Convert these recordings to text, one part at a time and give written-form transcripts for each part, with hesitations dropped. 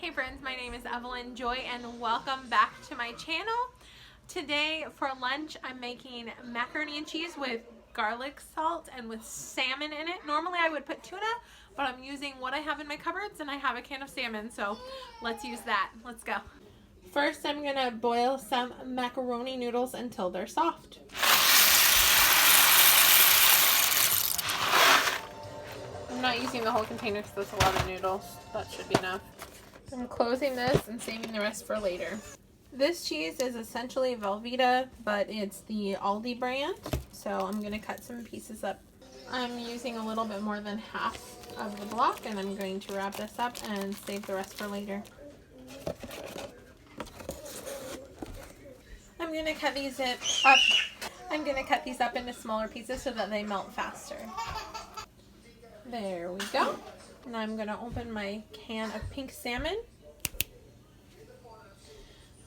Hey friends, my name is Evelyn Joy and welcome back to my channel. Today for lunch I'm making macaroni and cheese with garlic salt and with salmon in it. Normally I would put tuna, but I'm using what I have in my cupboards and I have a can of salmon, so let's use that. Let's go. First I'm going to boil some macaroni noodles until they're soft. I'm not using the whole container because that's a lot of noodles. That should be enough. I'm closing this and saving the rest for later. This cheese is essentially Velveeta, but it's the Aldi brand. So I'm going to cut some pieces up. I'm using a little bit more than half of the block, and I'm going to wrap this up and save the rest for later. I'm going to cut these up. I'm going to cut these up into smaller pieces so that they melt faster. There we go. Now I'm going to open my can of pink salmon.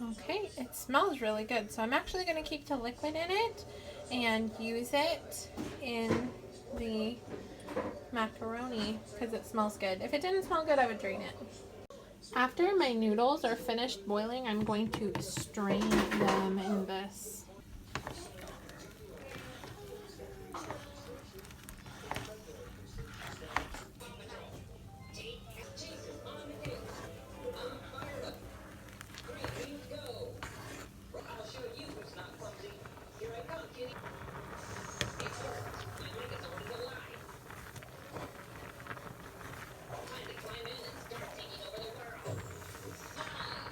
Okay, it smells really good. So I'm actually going to keep the liquid in it and use it in the macaroni because it smells good. If it didn't smell good, I would drain it. After my noodles are finished boiling, I'm going to strain them in this.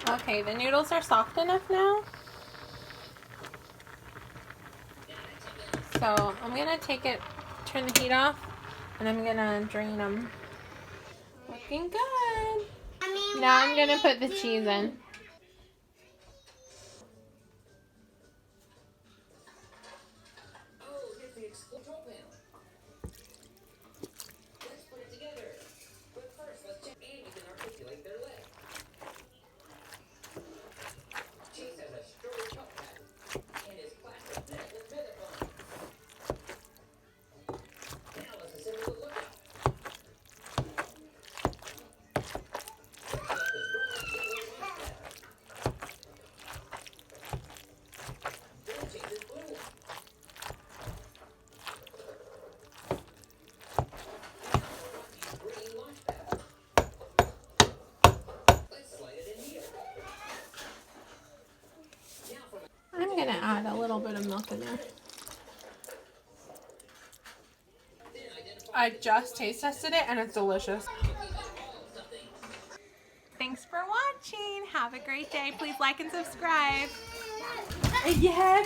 Okay, the noodles are soft enough now. So I'm going to take it, turn the heat off, and I'm going to drain them. Looking good. Now I'm going to put the cheese in. I'm going to add a little bit of milk in there. I just taste tested it and it's delicious. Thanks for watching. Have a great day. Please like and subscribe. Yeah,